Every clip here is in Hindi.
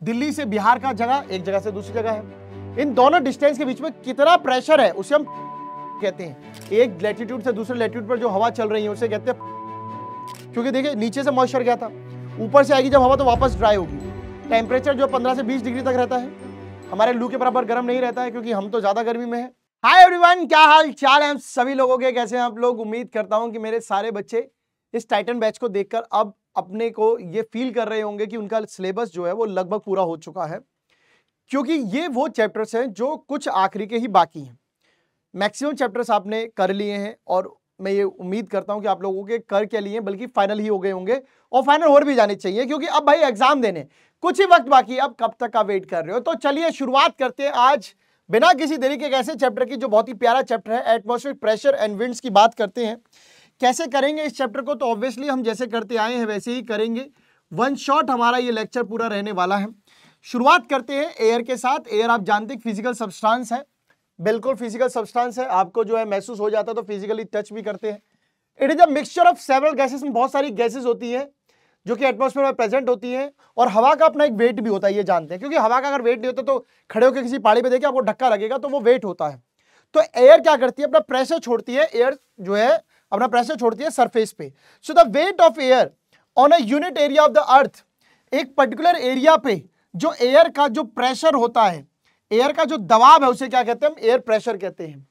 दिल्ली से बिहार का जगह एक जगह से दूसरी जगह है, इन दोनों डिस्टेंस के बीच में कितना प्रेशर है उसे हम कहते हैं। एक लैटिट्यूड से दूसरे लैटिट्यूड पर जो हवा चल रही है उसे कहते हैं, क्योंकि देखिए नीचे से मॉइस्चर गया था, ऊपर से आएगी जब हवा तो वापस ड्राई होगी। टेम्परेचर जो 15 से 20 डिग्री तक रहता है, हमारे लू के बराबर गर्म नहीं रहता है क्योंकि हम तो ज्यादा गर्मी में है। हाय एवरीवन, क्या हाल चाल है सभी लोगों के, कैसे हैं आप लोग। उम्मीद करता हूं कि मेरे सारे बच्चे इस टाइटन बैच को देखकर अब अपने को ये फील कर रहे होंगे कि उनका सिलेबस जो है वो लगभग पूरा हो चुका है, क्योंकि ये वो चैप्टर्स हैं जो कुछ आखिरी के ही बाकी हैं। मैक्सिमम चैप्टर्स आपने कर लिए हैं और मैं ये उम्मीद करता हूं कि आप लोगों के कर के लिए बल्कि फाइनल ही हो गए होंगे और फाइनल और भी जाने चाहिए, क्योंकि अब भाई एग्जाम देने कुछ ही वक्त बाकी, अब कब तक का वेट कर रहे हो। तो चलिए शुरुआत करते हैं आज बिना किसी देरी के एक ऐसे चैप्टर की जो बहुत ही प्यारा चैप्टर है, एटमॉस्फेरिक प्रेशर एंड विंड्स की बात करते हैं। कैसे करेंगे इस चैप्टर को, तो ऑब्वियसली हम जैसे करते आए हैं वैसे ही करेंगे। वन शॉट हमारा ये लेक्चर पूरा रहने वाला है। शुरुआत करते हैं एयर के साथ। एयर आप जानते हैं फिजिकल सब्सटेंस है, बिल्कुल फिजिकल सब्सटेंस है, आपको जो है महसूस हो जाता है तो फिजिकली टच भी करते हैं। It is a mixture of several gases, में बहुत सारी गैसेस होती हैं जो कि एटमॉस्फेयर में प्रेजेंट होती हैं, और हवा का अपना एक वेट भी होता है, ये जानते हैं, क्योंकि हवा का अगर वेट नहीं होता तो खड़े होकर किसी पहाड़ी पे देखिए आपको धक्का लगेगा, तो वो वेट होता है। तो एयर क्या करती है, अपना प्रेशर छोड़ती है, एयर जो है अपना प्रेशर छोड़ती है सरफेस पे। So the weight of air on a unit area of the अर्थ, एक पर्टिकुलर एरिया पे जो एयर का जो प्रेशर होता है, एयर का जो दबाव है उसे क्या कहते हैं, हम एयर प्रेशर कहते हैं।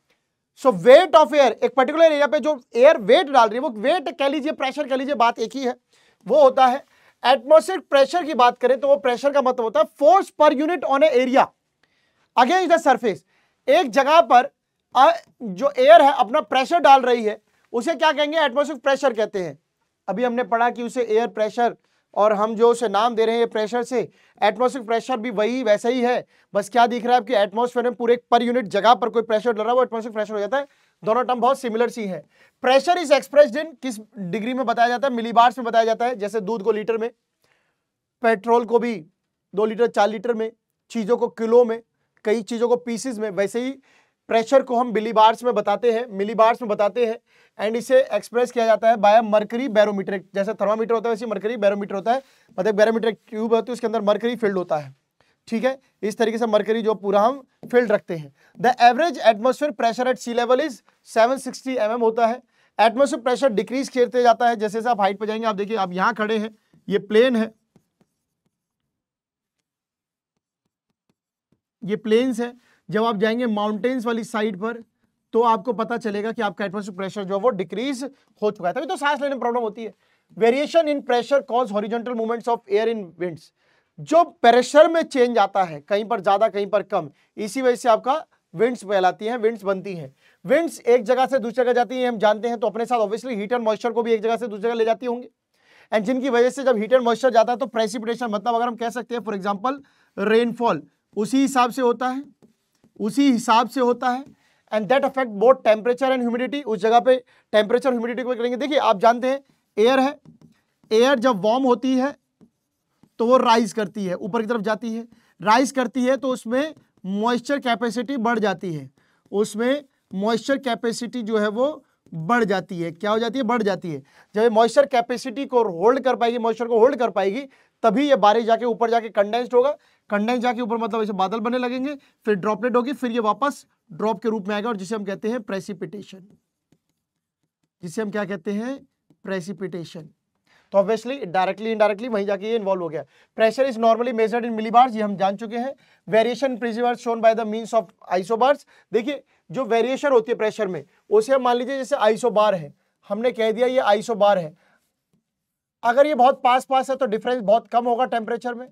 सो वेट ऑफ एयर, एक पर्टिकुलर एरिया पे जो एयर वेट डाल रही है, वो वेट कह लीजिए, प्रेशर कह लीजिए, बात एक ही है, वो होता है। एटमॉस्फेरिक प्रेशर की बात करें तो वो प्रेशर का मतलब होता है force per unit on A area against the surface. एक जगह पर जो एयर है अपना प्रेशर डाल रही है उसे क्या कहेंगे, एटमॉस्फेरिक प्रेशर कहते हैं। अभी हमने पढ़ा कि उसे एयर प्रेशर, और हम जो उसे नाम दे रहे हैं प्रेशर से, एटमॉस्फेरिक प्रेशर भी वही वैसा ही है, बस क्या दिख रहा है आपके एटमॉस्फेयर में पूरे पर यूनिट जगह पर कोई प्रेशर डल रहा है वो एटमॉस्फेरिक प्रेशर हो जाता है। दोनों टर्म बहुत सिमिलर सी है। प्रेशर इज एक्सप्रेस्ड इन किस डिग्री में बताया जाता है, मिलीबार्स में बताया जाता है। जैसे दूध को लीटर में, पेट्रोल को भी 2 लीटर 4 लीटर में, चीजों को किलो में, कई चीजों को पीसेस में, वैसे ही प्रेशर को हम मिलीबार्स में बताते हैं, मिलीबार्स में बताते हैं। एंड इसे एक्सप्रेस किया जाता है बाय मरकरी बैरोमीटर। जैसे थर्मामीटर होता है वैसे मरकरी बैरोमीटर होता है, मतलब बैरोमीटर ट्यूब होती है, उसके अंदर मरकरी फिल्ड होता है। ठीक है, इस तरीके से मरकरी जो पूरा हम फिल्ड रखते हैं। The average atmosphere pressure at sea level is 760 mm होता है। एटमॉस्फेयर प्रेशर डिक्रीज करते जाता है जैसे जैसे आप हाइट पे जाएंगे। आप देखिए, आप यहां खड़े हैं, ये प्लेन है, ये प्लेन्स है। जब आप जाएंगे माउंटेन्स वाली साइड पर तो आपको पता चलेगा कि आपका एटमॉस्फेरिक प्रेशर जो है वो डिक्रीज हो चुका है, तभी तो सांस लेने में प्रॉब्लम होती है। Variation in pressure cause horizontal movements of air in winds, जो प्रेशर में चेंज आता है, कहीं पर ज्यादा कहीं पर कम, इसी वजह से आपका विंड्स फैलाती हैं, विंड्स बनती हैं। विंड्स एक जगह से दूसरी जगह जाती हैं, हम जानते हैं, तो अपने साथ ऑब्वियसली हीट एंड मॉइस्चर को भी एक जगह से दूसरी जगह ले जाती होंगी, एंड जिनकी वजह से जब हीट एंड मॉइस्चर जाता है तो प्रेसिपिटेशन, मतलब अगर हम कह सकते हैं फॉर एग्जांपल रेनफॉल, उसी हिसाब से होता है, उसी हिसाब से होता है। And that affect both temperature and humidity, उस जगह पे टेम्परेचर ह्यूमिडिटी को करेंगे। देखिए आप जानते हैं एयर है, एयर जब वार्म होती है तो वो राइज करती है, ऊपर की तरफ जाती है, राइज करती है तो उसमें मॉइस्चर कैपेसिटी बढ़ जाती है, उसमें मॉइस्चर कैपेसिटी जो है वो बढ़ जाती है। क्या हो जाती है, बढ़ जाती है। जब मॉइस्चर कैपेसिटी को होल्ड कर पाएगी, मॉइस्चर को होल्ड कर पाएगी, तभी ये बारिश जाके ऊपर जाके कंडेंस्ड होगा, कंडेंस जाके ऊपर मतलब ऐसे बादल बनने लगेंगे, फिर ड्रॉपलेट होगी, फिर ये वापस ड्रॉप के रूप में आएगा, और जिसे हम कहते हैं प्रेसिपिटेशन, जिसे हम क्या कहते हैं, प्रेसिपिटेशन। तो ऑब्वियसली डायरेक्टली इनडायरेक्टली वहीं जाके ये इन्वॉल्व हो गया। Pressure is normally measured in millibars, ये हम जान चुके हैं। Variation pressure shown by the means of isobars, देखिए जो वेरिएशन होती है प्रेशर में उसे हम मान लीजिए जैसे आइसोबार है, हमने कह दिया ये आइसोबार है। अगर ये बहुत पास पास है तो डिफरेंस बहुत कम होगा टेम्परेचर में,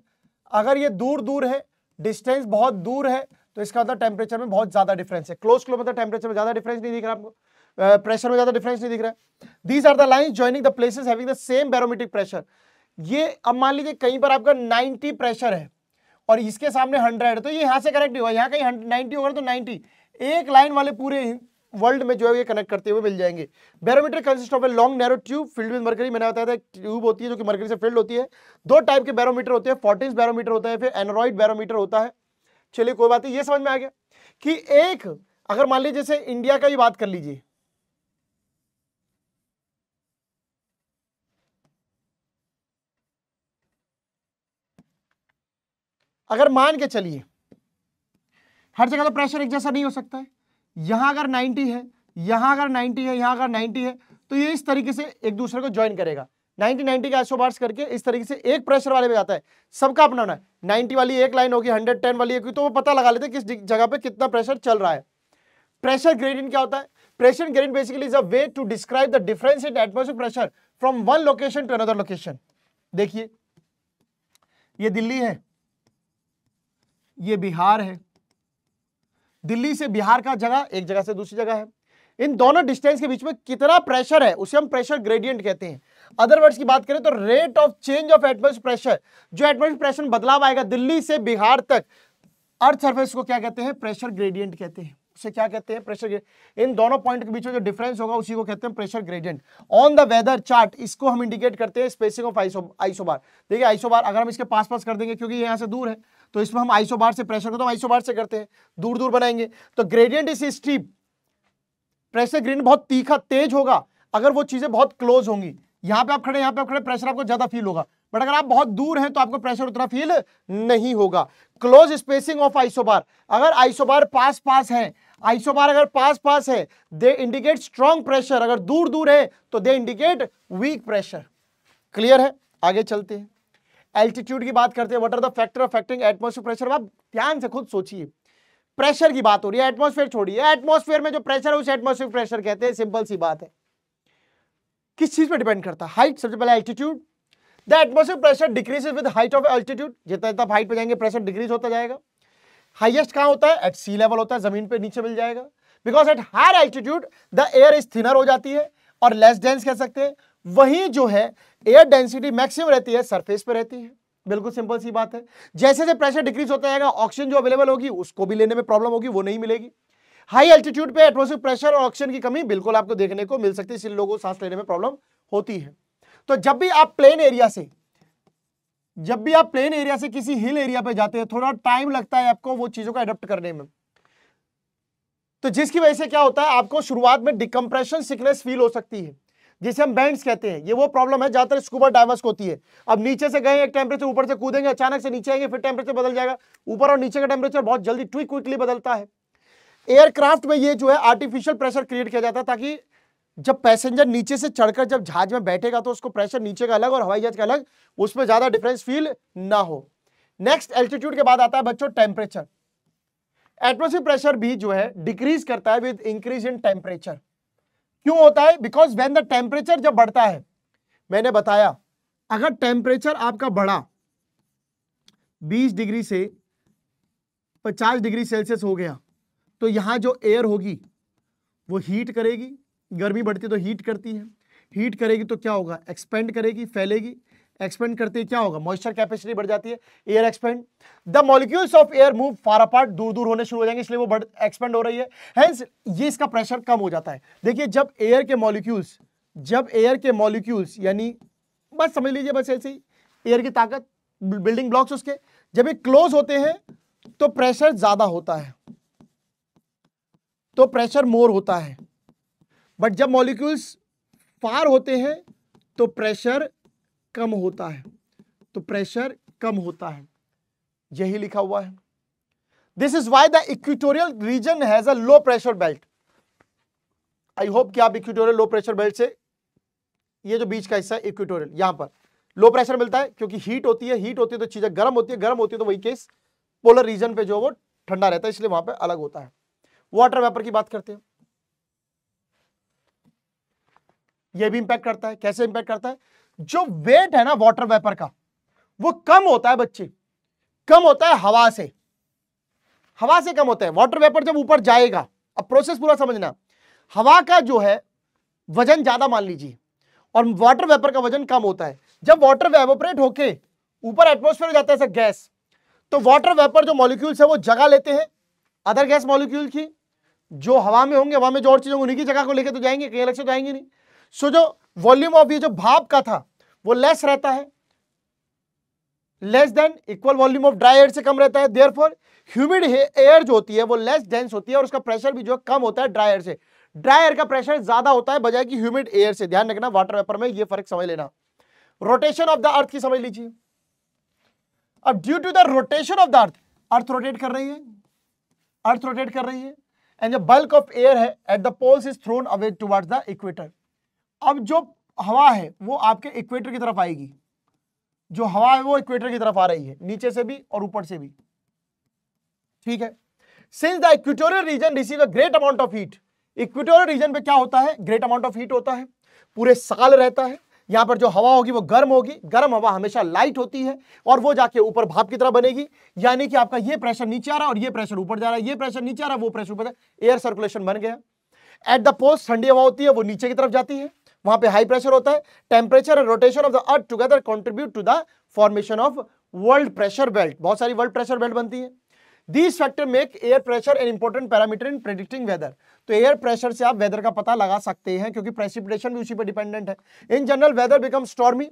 अगर ये दूर दूर है, डिस्टेंस बहुत दूर है, तो इसका मतलब टेम्परेचर में बहुत ज्यादा डिफरेंस है। क्लोज क्लोज मतलब टेम्परेचर में ज्यादा डिफरेंस नहीं दिख रहा आपको, प्रेशर में ज्यादा डिफरेंस नहीं दिख रहा है। These are the lines joining the places having the same barometric pressure. ये अब मान लीजिए कहीं पर आपका 90 प्रेशर है और इसके सामने 100 है, तो ये यहां से कनेक्ट नहीं हुआ, यहाँ कहीं 90 होगा तो 90, एक लाइन वाले पूरे वर्ल्ड में जो है ये कनेक्ट करते हुए मिल जाएंगे। Barometer consist of a long narrow tube filled with mercury, मैंने बताया था ट्यूब होती है जो कि मरकरी से फिल्ड होती है। दो टाइप के बैरोमीटर होते हैं, फोर्टिन्स बैरोमीटर होता है, फिर एनरॉइड बैरोमीटर होता है। चलिए कोई बात नहीं, ये समझ में आ गया कि एक, अगर मान लीजिए जैसे इंडिया का ही बात कर लीजिए, अगर मान के चलिए हर जगह तो प्रेशर एक जैसा नहीं हो सकता है, यहां अगर 90 है, यहां अगर 90 है, यहां अगर 90 है, तो ये इस तरीके से एक दूसरे को ज्वाइन करेगा, 90 का आइसोबार्स करके इस तरीके से एक प्रेशर वाले में जाता है, सबका अपना होना है। 90 वाली एक लाइन होगी, 110 वाली एक, तो वो पता लगा लेते हैं किस जगह पे कितना प्रेशर चल रहा है। प्रेशर ग्रेडियंट क्या होता है? Pressure gradient basically is a way to describe the difference in atmospheric pressure from one location to another location. देखिए ये दिल्ली है, ये बिहार है, दिल्ली से बिहार का जगह एक जगह से दूसरी जगह है, इन दोनों डिस्टेंस के बीच में कितना प्रेशर है उसे हम प्रेशर ग्रेडियंट कहते हैं। अदर वर्ड्स की बात करें तो rate of change of atmospheric pressure, जो एटमॉस्फेरिक प्रेशर में बदलाव आएगा दिल्ली से बिहार तक अर्थ सरफेस को क्या कहते हैं? प्रेशर ग्रेडियंट कहते हैं। उसे क्या कहते हैं? Pressure gradient. इन दोनों पॉइंट के बीच में जो डिफरेंस होगा उसी को कहते हैं pressure gradient. On the weather chart इसको हम इंडिकेट करते हैं स्पेसिंग ऑफ आइसोबार। देखिए आइसोबार अगर हम इसके पास पास कर देंगे, क्योंकि ये यहाँ से दूर है, तो इसमें हम आइसोबार से प्रेशर को तो हम आइसोबार से करते हैं, दूर दूर बनाएंगे, तो gradient is steep, pressure gradient बहुत तीखा तेज होगा अगर वो चीजें बहुत क्लोज होंगी। यहां पे आप खड़े, यहां पे आप खड़े, प्रेशर आपको ज्यादा फील होगा, बट अगर आप बहुत दूर हैं तो आपको प्रेशर उतना फील नहीं होगा। क्लोज स्पेसिंग ऑफ आइसोबार, अगर आइसोबार पास पास है, आइसोबार अगर पास पास है दे इंडिकेट स्ट्रॉन्ग प्रेशर, अगर दूर दूर है तो they indicate weak pressure. Clear है? आगे चलते हैं, एल्टीट्यूड की बात करते हैं। What are the factor affecting atmospheric pressure? आप ध्यान से खुद सोचिए, प्रेशर की बात हो रही है, एटमॉस्फेयर छोड़िए, एटमॉस्फेयर में जो प्रेशर है उसे एटमॉस्फेरिक प्रेशर कहते हैं। सिंपल सी बात है। किस चीज पे डिपेंड करता है? हाइट, सबसे पहले altitude. The atmospheric pressure decreases with height of altitude, जितना जितना हाइट पे जाएंगे प्रेशर डिक्रीज होता जाएगा। हाईएस्ट कहां होता है? एट सी लेवल होता है, जमीन पे नीचे मिल जाएगा, because at higher altitude the air is thinner हो जाती है और लेस डेंस कह सकते हैं। वहीं जो है एयर डेंसिटी मैक्सिमम रहती है सरफेस पे रहती है। बिल्कुल सिंपल सी बात है। जैसे जैसे प्रेशर डिक्रीज होता जाएगा ऑक्सीजन जो अवेलेबल होगी उसको भी लेने में प्रॉब्लम होगी, वो नहीं मिलेगी। हाई एल्टीट्यूड पे एटमॉस्फेरिक प्रेशर और ऑक्सीजन की कमी बिल्कुल आपको देखने को मिल सकती है, इसलिए लोगों को सांस लेने में प्रॉब्लम होती है। तो जब भी आप प्लेन एरिया से किसी हिल एरिया पे जाते हैं, थोड़ा टाइम लगता है आपको वो चीजों को अडॉप्ट करने में, तो जिसकी वजह से क्या होता है, आपको शुरुआत में डिकम्प्रेशन सिकनेस फील हो सकती है, जिसे हम बैंड्स कहते हैं। ये वो प्रॉब्लम है ज्यादातर स्कूबा डाइवर्स को होती है। अब नीचे से गए, एक टेम्परेचर ऊपर से कूदेंगे, अचानक से नीचे आएंगे, फिर टेम्परेचर बदल जाएगा। ऊपर और नीचे का टेम्परेचर बहुत जल्दी क्विकली बदलता है। एयरक्राफ्ट में ये जो है आर्टिफिशियल प्रेशर क्रिएट किया जाता है, ताकि जब पैसेंजर नीचे से चढ़कर जब जहाज में बैठेगा तो उसको प्रेशर नीचे का अलग और हवाई जहाज का अलग, उसमें ज्यादा डिफरेंस फील ना हो। नेक्स्ट एल्टीट्यूड के बाद आता है बच्चों टेम्परेचर। एटमॉस्फेरिक प्रेशर भी जो है डिक्रीज करता है विद इंक्रीज इन टेम्परेचर। क्यों होता है? बिकॉज व्हेन द टेम्परेचर जब बढ़ता है, मैंने बताया अगर टेम्परेचर आपका बढ़ा 20 डिग्री से 50 डिग्री सेल्सियस हो गया, तो यहां जो एयर होगी वो हीट करेगी। गर्मी बढ़ती तो हीट करती है, हीट करेगी तो क्या होगा? एक्सपेंड करेगी, फैलेगी। एक्सपेंड करते ही क्या होगा? मॉइस्चर कैपेसिटी बढ़ जाती है, air expand. The molecules of air move far apart, दूर दूर होने शुरू हो जाएंगे, इसलिए वो एक्सपेंड हो रही है, हेंस ये इसका प्रेशर कम हो जाता है। देखिए जब एयर के मॉलिक्यूल्स यानी बस समझ लीजिए, बस ऐसे ही एयर की ताकत, बिल्डिंग ब्लॉक्स उसके, जब ये क्लोज होते हैं तो प्रेशर ज्यादा होता है, तो प्रेशर मोर होता है। बट जब मॉलिक्यूल्स फार होते हैं तो प्रेशर कम होता है, यही लिखा हुआ है। This is why the equatorial region has a low pressure belt. I hope कि आप इक्वेटोरियल लो प्रेशर बेल्ट से, ये जो बीच का हिस्सा है इक्वेटोरियल, यहां पर लो प्रेशर मिलता है, क्योंकि हीट होती है तो चीजें गर्म होती है तो वही केस पोलर रीजन पे जो वो ठंडा रहता है, इसलिए वहां पे अलग होता है। वाटर वेपर की बात करते हैं, ये भी इंपैक्ट करता है। कैसे इंपैक्ट करता है? जो वेट है ना वाटर वेपर का, वो कम होता है बच्चे, कम होता है हवा से कम होता है। वाटर वेपर जब ऊपर जाएगा, अब प्रोसेस पूरा समझना, हवा का जो है वजन ज्यादा मान लीजिए और वाटर वेपर का वजन कम होता है। जब वाटर एवोपरेट होके ऊपर एटमॉस्फेयर जाता है गैस, तो वाटर वेपर जो मॉलिक्यूल्स है वो जगह लेते हैं अदर गैस मॉलिक्यूल की, जो हवा में होंगे, हवा में जो और चीजें उन्हीं की जगह को लेके तो जाएंगे, कहीं अलग से तो आएंगे नहीं। सो जो वॉल्यूम ऑफ ये जो भाप का था वो लेस रहता है, less than equal volume of dry air से कम रहता है। देयरफॉर ह्यूमिड एयर जो होती है वो लेस डेंस होती है और उसका प्रेशर भी जो है कम होता है ड्राई एयर से। ड्राई एयर का प्रेशर ज्यादा होता है बजाय कि ह्यूमिड एयर से। ध्यान रखना वाटर वेपर में ये फर्क समझ लेना। रोटेशन ऑफ द अर्थ की समझ लीजिए। अब due to the rotation of the earth rotate कर रही है, अर्थ रोटेट कर रही है, and the bulk of air है at the poles is thrown away towards the equator. अब जो हवा है वो आपके इक्वेटर की तरफ आएगी, जो हवा है वो इक्वेटर की तरफ आ रही है, नीचे से भी और ऊपर से भी, ठीक है। Since the equatorial region receive a great amount of heat, equatorial region पे क्या होता है, ग्रेट अमाउंट ऑफ हीट होता है, पूरे साल रहता है। यहां पर जो हवा होगी वो गर्म होगी, गर्म हवा हमेशा लाइट होती है और वो जाके ऊपर भाप की तरह बनेगी, यानी कि आपका ये प्रेशर नीचे आ रहा है और ये प्रेशर ऊपर जा रहा है, ये प्रेशर नीचे आ रहा है, वो प्रेशर ऊपर, एयर सर्कुलेशन बन गया। एट द पोल्स ठंडी हवा होती है, वो नीचे की तरफ जाती है, वहां पे हाई प्रेशर होता है। Temperature and rotation of the earth together contribute to the formation of world pressure belt, बहुत सारी वर्ल्ड प्रेशर बेल्ट बनती है। These factors make air pressure an important parameter in predicting weather। तो एयर प्रेशर से आप वेदर का पता लगा सकते हैं, क्योंकि प्रेसिपिटेशन भी उसी पर डिपेंडेंट है। In general weather become stormy,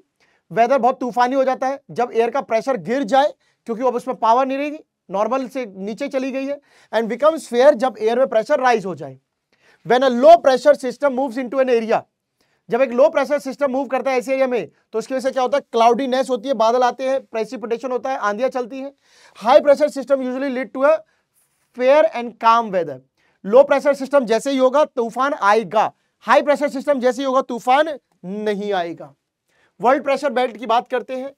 weather बहुत तूफानी हो जाता है जब एयर का प्रेशर गिर जाए, क्योंकि अब उसमें पावर नहीं रहेगी, नॉर्मल से नीचे चली गई है। एंड बिकम्स फेयर जब एयर में प्रेशर राइज हो जाए। When a low pressure system moves into an area, जब एक लो प्रेशर सिस्टम मूव करता है ऐसे एरिया में, तो उसकी वजह से क्या होता है, क्लाउडीनेस होती है, बादल आते हैं, प्रेसिपिटेशन होता है, आंधियां चलती हैं। High pressure system usually lead to a fair and calm weather. Low pressure system जैसे ही होगा तूफान आएगा, हाई प्रेशर सिस्टम जैसे ही होगा तूफान नहीं आएगा। वर्ल्ड प्रेशर बेल्ट की बात करते हैं।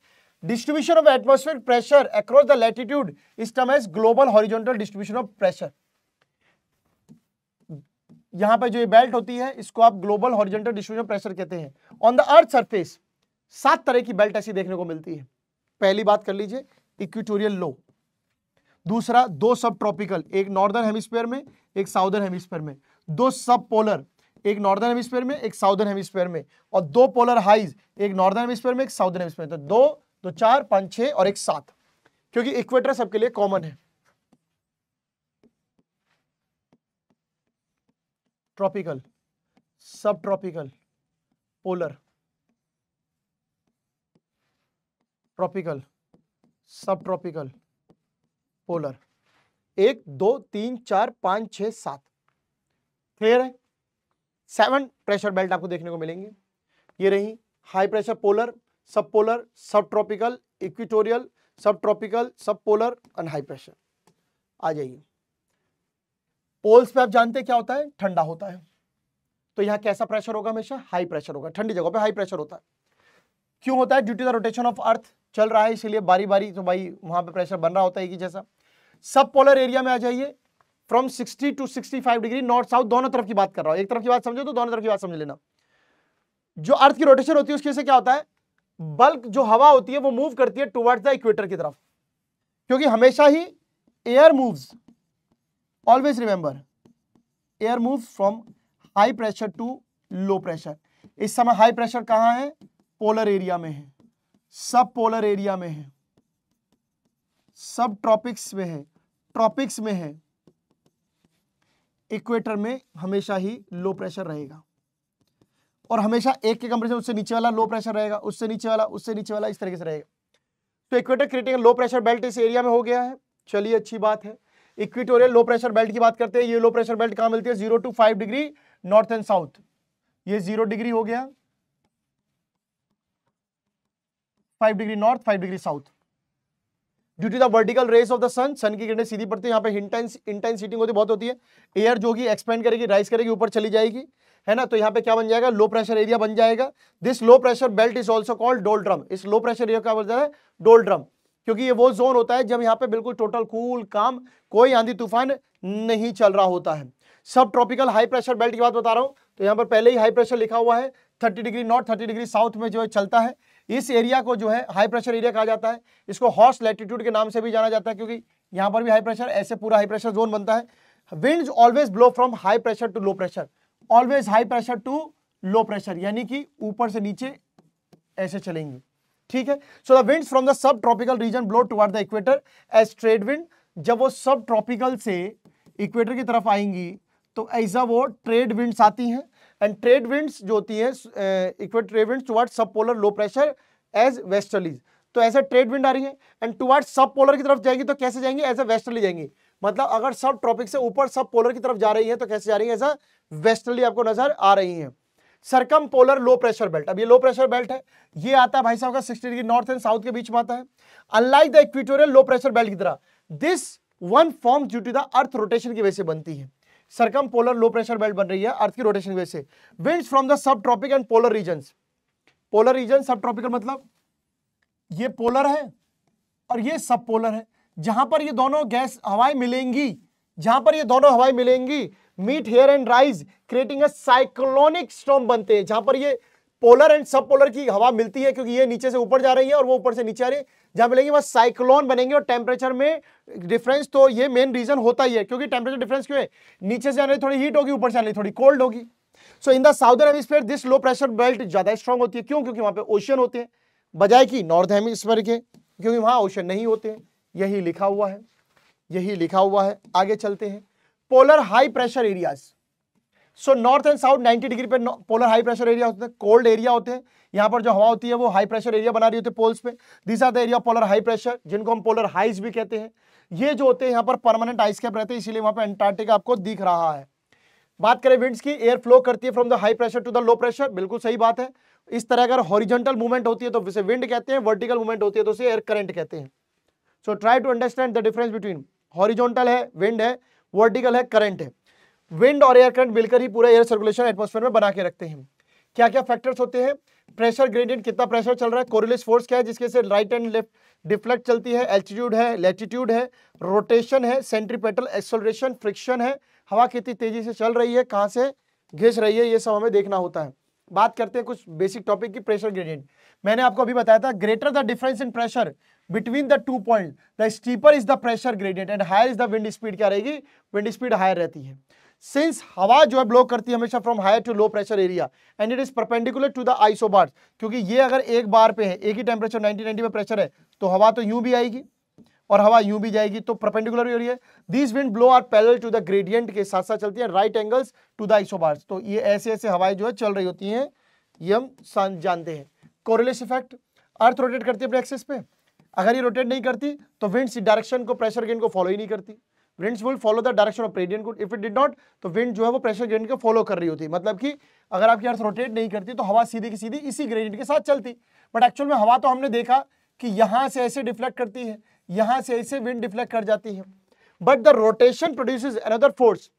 Distribution of atmospheric pressure across the latitude is term as global horizontal distribution of pressure. यहां पर जो ये बेल्ट होती है इसको आप global horizontal distribution of pressure कहते हैं। ऑन द अर्थ सरफेस 7 तरह की बेल्ट ऐसी देखने को मिलती है। पहली बात कर लीजिए, इक्वेटोरियल लो। दूसरा, 2 सब ट्रॉपिकल, एक नॉर्दर्न हेमिस्फीयर में, एक साउदर्न हेमिस्फीयर में। 2 सब पोलर, एक नॉर्दर्न हेमिस्फीयर में, एक साउदर्न हेमिस्फीयर में। और 2 पोलर हाइज, एक नॉर्दर्न हेमिस्फीयर में, एक साउदर्न हेमिस्फीयर में। तो 2, 2, 4, 5, 6 और एक 7, क्योंकि इक्वेटर सबके लिए कॉमन है। ट्रॉपिकल, सब ट्रॉपिकल, पोलर, ट्रॉपिकल, सब ट्रॉपिकल, पोलर। 1, 2, 3, 4, 5, 6, 7, क्लियर है। 7 प्रेशर बेल्ट आपको देखने को मिलेंगे। ये रही हाई प्रेशर पोलर, सब पोलर, सब ट्रॉपिकल, इक्वेटोरियल, सब ट्रॉपिकल, सब पोलर एंड हाई प्रेशर। आ जाइए, पोल्स पे आप जानते हैं क्या होता है, ठंडा होता है, तो यहां कैसा प्रेशर होगा, हमेशा हाई प्रेशर होगा। ठंडी जगह पे हाई प्रेशर होता है। क्यों होता है, due to the rotation of earth चल रहा है, इसीलिए बारी बारी तो भाई वहां पे प्रेशर बन रहा होता है कि जैसा। सब पोलर एरिया में आ जाइए, from 60 to 65 degree, north south दोनों तरफ की बात कर रहा हूं। एक तरफ की बात समझो तो दोनों तरफ की बात समझ लेना। जो अर्थ की रोटेशन होती है उसकी वजह से क्या होता है, बल्क जो हवा होती है वो मूव करती है टुवर्ड्स द इक्वेटर की तरफ, क्योंकि हमेशा ही air moves, always remember, air move from high pressure to low pressure. इस समय हाई प्रेशर कहां है, पोलर एरिया में है, सब पोलर एरिया में है, सब ट्रॉपिक्स में है, ट्रॉपिक्स में है। इक्वेटर में हमेशा ही लो प्रेशर रहेगा, और हमेशा एक के कंपैरिजन उससे नीचे वाला लो प्रेशर रहेगा, उससे नीचे वाला, उससे नीचे वाला, इस तरीके से रहेगा। तो इक्वेटर क्रिएटिंग लो प्रेशर बेल्ट इस एरिया में हो गया है। चलिए, अच्छी बात है। इक्वेटोरियल लो प्रेशर बेल्ट की बात करते हैं। ये लो प्रेशर बेल्ट कहां मिलती है, 0 to 5 degree north and south. ये 0 डिग्री हो गया, 5 degree north, 5 degree south. Due to the vertical rays of the sun, sun की किरणें सीधी पड़ती है, यहाँ पे इंटेंस हीटिंग होती बहुत होती है। एयर जो होगी एक्सपेंड करेगी, राइज करेगी, ऊपर चली जाएगी, है ना। तो यहाँ पे क्या बन जाएगा, लो प्रेशर एरिया बन जाएगा। This low pressure belt is also called doldrum. इस लो प्रेशर एरिया का बोल जाता है डोल्ड्रम, क्योंकि ये वो जोन होता है जब यहाँ पे बिल्कुल टोटल कूल काम, कोई आंधी तूफान नहीं चल रहा होता है। सब ट्रॉपिकल हाई प्रेशर बेल्ट की बात बता रहा हूं, तो यहाँ पर पहले ही हाई प्रेशर लिखा हुआ है, 30 डिग्री नॉर्थ, 30 डिग्री साउथ में जो है चलता है। इस एरिया को जो है हाई प्रेशर एरिया कहा जाता है। इसको हॉर्स लैटिट्यूड के नाम से भी जाना जाता है, क्योंकि यहाँ पर भी हाई प्रेशर, ऐसे पूरा हाई प्रेशर जोन बनता है। Winds always blow from high pressure to low pressure, always high pressure to low pressure, यानी कि ऊपर से नीचे ऐसे चलेंगे, ठीक है। So the winds from the sub tropical region blow toward the equator as trade wind. जब वो सब ट्रॉपिकल से इक्वेटर की तरफ आएंगी तो ऐसा वो ट्रेड विंड्स आती हैं। एंड ट्रेड विंड्स जो होती है, equator trade winds towards sub polar low pressure as westerlies. तो ऐसे ट्रेड विंड आ रही है एंड टुवर्ड्स सब पोलर की तरफ जाएगी, तो कैसे जाएंगी, एज ए वेस्टर्ली जाएंगी। मतलब अगर सब ट्रॉपिक से ऊपर सब पोलर की तरफ जा रही है तो कैसे जा रही है, एज ए वेस्टर्ली आपको नजर आ रही है। Circumpolar low pressure belt, अब ये लो प्रेशर बेल्ट है, ये आता है भाई साहब का 60 डिग्री नॉर्थ एंड साउथ के बीच में आता है। Unlike the equatorial low pressure belt की तरह this one form due to the earth rotation की वजह से बनती है। Circumpolar low pressure belt बन रही है अर्थ की रोटेशन की वजह से। Winds from the sub tropic and polar regions, polar region sub tropical मतलब ये पोलर है और ये सब पोलर है, जहां पर ये दोनों गैस हवाएं मिलेंगी, जहां पर ये दोनों हवाएं मिलेंगी, meet here and rise creating a cyclonic storm बनते हैं, जहां पर ये पोलर एंड सब पोलर की हवा मिलती है, क्योंकि ये नीचे से ऊपर जा रही है और वो ऊपर से नीचे आ रही है, जहां मिलेंगे वहां साइक्लोन बनेंगे। और टेम्परेचर में डिफरेंस तो ये मेन रीजन होता ही है, क्योंकि टेम्परेचर डिफरेंस क्यों है, नीचे से आने थोड़ी हीट होगी, ऊपर से आने थोड़ी कोल्ड होगी। So in the southern hemisphere this low pressure belt ज्यादा स्ट्रांग होती है, क्यों, क्योंकि वहां पे ओशन होते हैं बजाय कि नॉर्थ हेमिस्फीयर के, क्योंकि वहां ओशन नहीं होते हैं। यही लिखा हुआ है, यही लिखा हुआ है। आगे चलते हैं, polar high pressure areas. So north and south 90 degree पे पोलर हाई प्रेशर एरिया होते हैं, कोल्ड एरिया होते हैं, यहां पर जो हवा होती है वो हाई प्रेशर एरिया बना रही होती है पोल्स पे। This are the area polar high pressure, जिनको हम पोलर हाइज भी कहते हैं। ये जो होते हैं यहाँ पर परमानेंट आइस कैप रहते हैं, इसीलिए वहां पर अंटार्कटिका आपको दिख रहा है। बात करें विंड्स की, एयर फ्लो करती है from the high pressure to the low pressure, बिल्कुल सही बात है। इस तरह अगर हॉरिजॉन्टल मूवमेंट होती है तो उसे विंड कहते हैं, वर्टिकल मूवमेंट होती है तो उसे एयर करंट कहते हैं। So try to understand the difference between horizontal है विंड है, वर्टिकल है करंट है। विंड और एयर करंट मिलकर ही पूरा एयर सर्कुलेशन एटमॉस्फेयर में बना के रखते हैं। क्या क्या फैक्टर्स होते हैं, प्रेशर ग्रेडियंट, कितना प्रेशर चल रहा है, कोरिलेस फोर्स क्या है जिसके से राइट एंड लेफ्ट डिफ्लेक्ट चलती है, एल्टीट्यूड है, लैटिट्यूड है, रोटेशन है, सेंट्रीपेटल एक्सेलरेशन, फ्रिक्शन है, हवा कितनी तेजी से चल रही है, कहां से घिस रही है, ये सब हमें देखना होता है। बात करते हैं कुछ बेसिक टॉपिक की, प्रेशर ग्रेडियंट। मैंने आपको अभी बताया था, greater the difference in pressure between the 2 point the steeper is the pressure gradient and higher is the wind speed. क्या रहेगी, विंड स्पीड हायर रहती है। सिंस हवा जो है ब्लो करती है हमेशा from higher to low pressure area and it is perpendicular to the isobars, क्योंकि ये अगर एक बार पे है, एक ही टेम्परेचर 90 पे प्रेशर है, तो हवा तो यूं भी आएगी और हवा यूं भी जाएगी, तो परपेंडिकुलर हो रही है। These wind blow are parallel to the gradient के साथ साथ चलती है, right angles to the isobars. तो ये ऐसे ऐसे हवाएं जो है चल रही होती हैं, ये हम जानते हैं। कोरिलेस इफेक्ट, अर्थ रोटेट करती है अपने एक्सिस पे, अगर ये रोटेट नहीं करती तो विंड्स डायरेक्शन को, प्रेशर ग्रेडियंट को फॉलो ही नहीं करती। Winds will follow the direction of gradient को, इफ इट डिड नॉट तो विंड जो है वो प्रेशर ग्रेडियंट को फॉलो कर रही होती, मतलब कि अगर आपकी अर्थ रोटेट नहीं करती तो हवा सीधी की सीधी इसी ग्रेडियंट के साथ चलती। बट एक्चुअल में हवा तो हमने देखा कि यहां से ऐसे डिफ्लेक्ट करती है, यहां से ऐसे विंड डिफ्लेक्ट कर जाती है, but the rotation produces another force,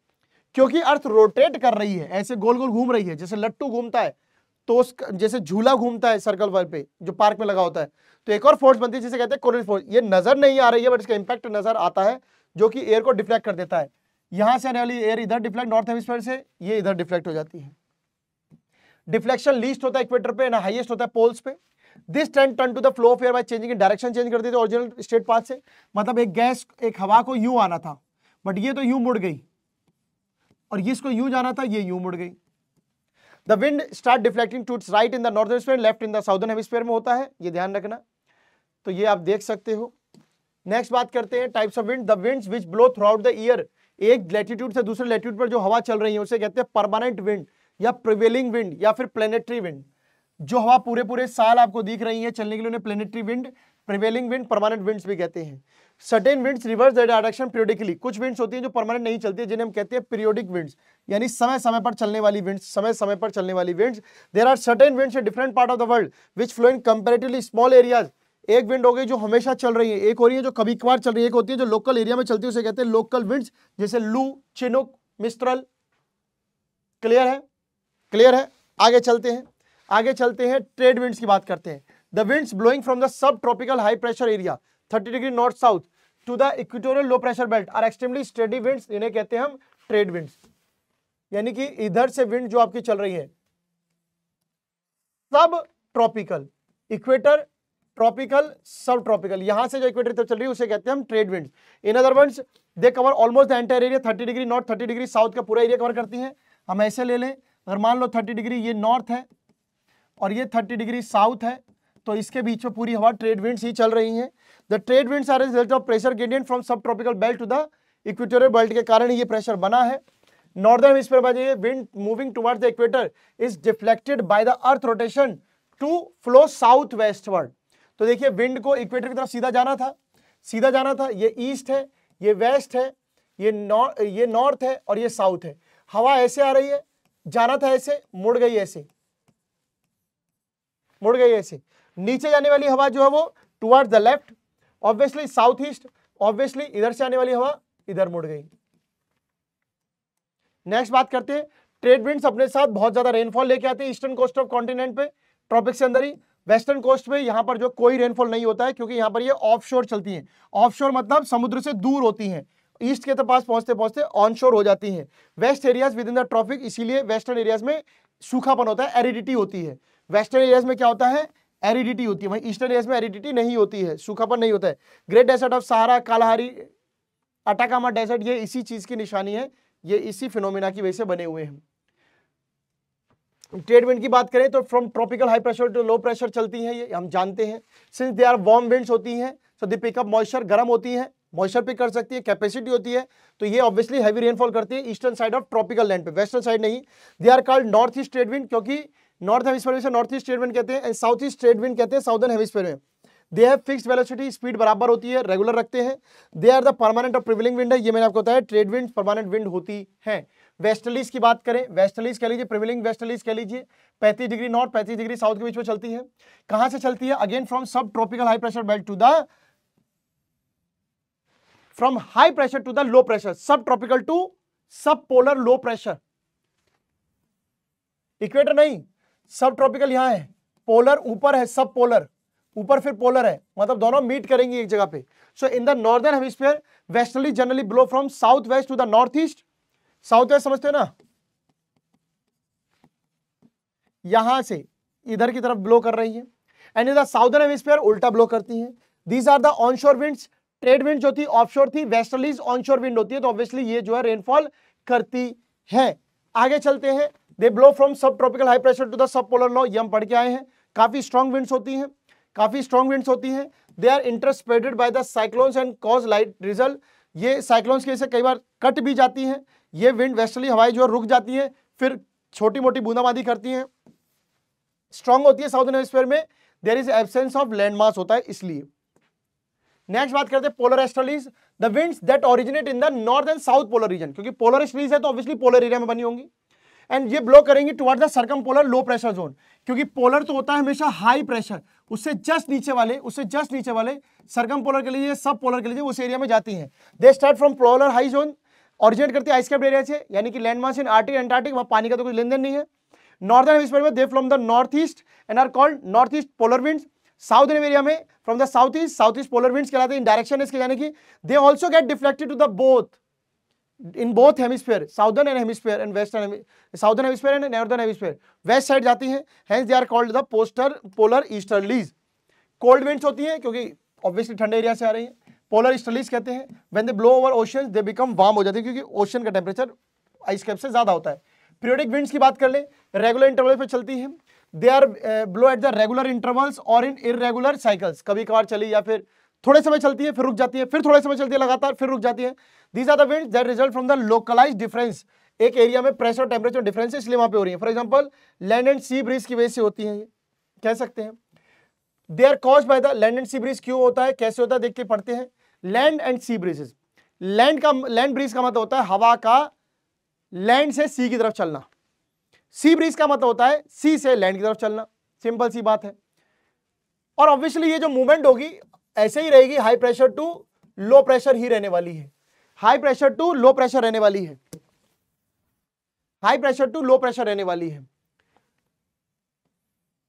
क्योंकि अर्थ रोटेट कर रही है, ऐसे गोल गोल घूम रही है, जैसे लट्टू घूमता है, तो जैसे झूला घूमता है सर्कल पर पे जो पार्क में लगा होता है, तो एक और फोर्स बनती है जिसे कहते हैं कोरिलेस फोर्स। ये नजर नहीं आ रही है बट इसका इंपैक्ट नजर आता है, जो कि एयर को डिफ्लेक्ट कर देता है। यहां से आने वाली एयर इधर डिफ्लेक्ट, नॉर्थ हेमिस्फीयर से ये इधर डिफ्लेक्ट हो जाती है। डिफ्लेक्शन लीस्ट होता है इक्वेटर पे ना, हाईएस्ट होता है पोल्स पे। This trend turn to the flow of air by changing direction, change कर देते हैं ओरिजिनल स्टेट पाथ से। मतलब एक गैस, एक हवा को यूं आना था बट ये तो यूं मुड़ गई, और इसको यूं जाना था, ये यूं मुड़ गई। The wind start deflecting to its right in the northern hemisphere, left in the southern hemisphere में होता है, ये ध्यान रखना। तो ये आप देख सकते हो। नेक्स्ट बात करते हैं types of wind. The winds which blow through out the year, एक लैटिट्यूड से दूसरे लैटिट्यूड पर जो हवा चल रही है उसे कहते हैं परमानेंट विंड या प्रिवेलिंग विंड या फिर प्लेनेटरी विंड। जो हवा पूरे पूरे साल आपको दिख रही है चलने के लिए उन्हें planetary wind, prevailing wind, permanent winds भी कहते हैं। Certain winds reverse the direction periodically, कुछ विंड्स होती हैं जो परमानेंट नहीं चलती है, जिन्हें हम कहते हैं पीरियोडिक विंड्स, यानी समय समय पर चलने वाली विंड्स, समय समय पर चलने वाली winds. There are certain winds in different part of the world which flow in comparatively small areas. एक विंड हो गई जो हमेशा चल रही है, एक हो रही है जो कभी कभार चल रही है, एक होती है जो लोकल एरिया में चलती है, उसे कहते हैं लोकल विंड्स, जैसे लू, चिनुक, मिस्ट्रल। क्लियर है, क्लियर है। आगे चलते हैं, आगे चलते हैं, ट्रेड विंड्स की बात करते हैं। The winds blowing from the sub tropical high pressure area 30 degree north south to the equatorial low pressure belt are extremely steady winds, इन्हें कहते हैं हम ट्रेड विंड्स। यानी कि इधर से विंड जो आपकी चल रही है सब ट्रॉपिकल, इक्वेटर, ट्रॉपिकल, सब ट्रॉपिकल, यहां से जो इक्वेटर तक चल रही है उसे कहते हैं हम trade winds. In other words they cover almost the entire area, 30 degree north 30 degree south का पूरा एरिया कवर करती हैं। हम ऐसे ले लें, अगर मान लो 30 डिग्री ये नॉर्थ है और ये 30 डिग्री साउथ है, तो इसके बीच में पूरी हवा ट्रेड विंड्स ही चल रही हैं। The trade winds are result of pressure gradient from sub tropical belt to the equatorial belt के कारण ये प्रेशर बना है। नॉर्दर्न हेमिस्फीयर में ये wind moving towards the equator is deflected by the earth rotation to flow south westward. तो देखिए विंड को इक्वेटर की तरफ सीधा जाना था, सीधा जाना था, ये ईस्ट है, ये वेस्ट है, ये नॉर्थ है और ये साउथ है। हवा ऐसे आ रही है, जाना था ऐसे, मुड़ गई ऐसे, मुड़ गई ऐसे। नीचे जाने वाली हवा जो है वो towards the left, obviously south east, obviously इधर से आने वाली हवा इधर मुड़ गई। नेक्स्ट बात करते हैं, ट्रेड विंड्स अपने साथ बहुत ज्यादा रेनफॉल लेके आते हैं ईस्टर्न कोस्ट ऑफ कॉन्टिनेंट पे, ट्रॉपिक से अंदर ही। वेस्टर्न कोस्ट पे यहां पर जो कोई रेनफॉल नहीं होता है, क्योंकि यहां पर ये ऑफशोर चलती हैं। ऑफशोर मतलब समुद्र से दूर होती हैं, ईस्ट के पास पहुंचते पहुंचते ऑनशोर हो जाती हैं। West areas within the tropic, इसीलिए वेस्टर्न एरियाज में सूखापन होता है, एरिडिटी होती है। वेस्टर्न एरियाज में क्या होता है, एरिडिटी होती है, वहीं ईस्टर्न एरियाज में एरिडिटी नहीं होती है, सूखापन नहीं होता है। Great desert of Sahara, Kalahari, Atacama desert, ये इसी चीज की निशानी है, ये इसी फिनोमिना की वजह से बने हुए हैं। ट्रेड विंड की बात करें तो from tropical high pressure to low pressure चलती हैं, ये हम जानते हैं। Since they are warm winds होती हैं, so they pick up moisture, गर्म होती हैं, मॉइस्चर पिक कर सकती है, कैपेसिटी होती है, तो ये ऑब्वियसली हैवी रेनफॉल करती है eastern side of tropical land पे, वेस्टर्न साइड नहीं। They are called north east trade wind, क्योंकि नॉर्थ हेमिस्फीयर में से नॉर्थ ईस्ट ट्रेड विंड कहते हैं, and south east trade wind कहते हैं साउदर्न हेमिस्फीयर में। They have fixed velocity, speed बराबर होती है, रेगुलर रखते हैं। दे आर द परमानेंट और प्रिवेलिंग विंड है, ये मैंने आपको बताया, ट्रेड विंड परमानेंट विंड होती है। वेस्टर्लीज की बात करें, वेस्टर्लीज कह लीजिए, प्रिवेलिंग वेस्टर्लीज कह लीजिए, 35 डिग्री नॉर्थ 35 डिग्री साउथ के बीच में चलती है। कहां से चलती है, again from sub tropical high pressure belt to the, from high pressure to the low pressure, sub tropical to sub polar low pressure. Equator नहीं, सब ट्रॉपिकल यहां है, पोलर ऊपर है, सब पोलर ऊपर फिर पोलर है, मतलब दोनों मीट करेंगे एक जगह पे। So in the northern hemisphere westerly generally blow from south west to the north east, south west समझते हो ना, यहां से इधर की तरफ ब्लो कर रही है। And in the southern hemisphere उल्टा ब्लो करती हैं। These are the onshore winds. Trade wind जो थी ऑफशोर थी, वेस्टर्लीज ऑनशोर विंड होती है, तो ऑब्वियसली ये जो है रेनफॉल करती है। आगे चलते हैं, they blow from sub tropical high pressure to the sub polar low, ये हम पढ़ के आए हैं। काफी स्ट्रॉन्ग विंड्स होती हैं, काफी स्ट्रॉन्ग विंड्स होती हैं। They are interspersed by the cyclones and cause light result, ये साइक्लोन्स की वजह से कई बार कट भी जाती हैं। ये विंड वेस्टर्ली हवाएं जो रुक जाती हैं, फिर छोटी मोटी बूंदाबांदी करती हैं, स्ट्रॉन्ग होती है साउदर्न हेमिस्फीयर में, there is absence of land mass होता है इसलिए। नेक्स्ट बात करते हैं polar easterlies, the winds that originate in the north and south polar region, क्योंकि पोलर एस्टर्लीज है तो ऑब्वियसली पोलर एरिया में बनी होंगी, एंड ये ब्लो करेंगी toward the circum polar low pressure zone, क्योंकि पोलर तो होता है हमेशा हाई प्रेशर, उससे जस्ट नीचे वाले सर्कम पोलर के लिए, सब पोलर के लिए उस एरिया में जाती हैं। They start from polar high zone, originate करती है आइस कैप्ड एरिया से, यानी कि लैंड मास इन आर्टिक एंटार्क्टिक, वहां पानी का तो कोई लेन देन नहीं है। नॉर्दर्न हेमिस्फीयर में they from the north east and are called north east polar winds. Southern area में from the south east polar winds कहलाते हैं, इन डायरेक्शन इसके, यानी कि they also get deflected to the both, in both hemisphere, southern and hemisphere and western, southern hemisphere and northern hemisphere, west side जाती हैं, hence they are called the polar easterlies. Cold winds होती हैं क्योंकि ऑब्वियसली ठंडे एरिया से आ रही हैं, पोलर ईस्टर्लीज कहते हैं। When they blow over oceans they become warm हो जाती है, क्योंकि ओशन का टेम्परेचर आइस कैप से ज्यादा होता है। पीरियोडिक विंड्स की बात कर ले, रेगुलर इंटरवल पे चलती हैं, they are blow at the regular intervals और इन इररेगुलर साइकिल्स, कभी कभार चली या फिर थोड़े समय चलती है फिर रुक जाती है, फिर थोड़े समय चलती है लगातार फिर रुक जाती है। These are the winds that result from the localised difference, एक एरिया में प्रेशर और टेम्परेचर डिफरेंस है इसलिए वहां पे हो रही है। For example land and sea breeze की वजह से होती है, ये कह सकते हैं। They are caused by the land and sea breeze, क्यों होता है कैसे होता है देख के पढ़ते हैं। Land and sea breezes, land breeze का मतलब होता है हवा का लैंड से सी की तरफ चलना, सी ब्रीज का मतलब होता है सी से लैंड की तरफ चलना, सिंपल सी बात है। और ऑब्वियसली ये जो मूवमेंट होगी ऐसे ही रहेगी, high pressure to low pressure ही रहने वाली है, high pressure to low pressure रहने वाली है, high pressure to low pressure रहने वाली है।